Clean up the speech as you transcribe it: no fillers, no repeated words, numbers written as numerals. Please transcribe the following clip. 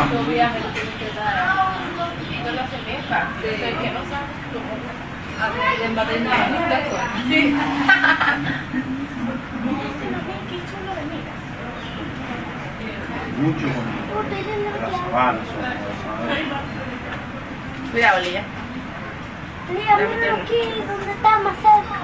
Tu viaje lo tienes que dar. No lo asemeja. Sé que no sabes cómo. A ver, en Madrid no me sí. Mucho bonito. Las sabanas Cuidado, Lía. Mira, mira aquí, donde está más cerca.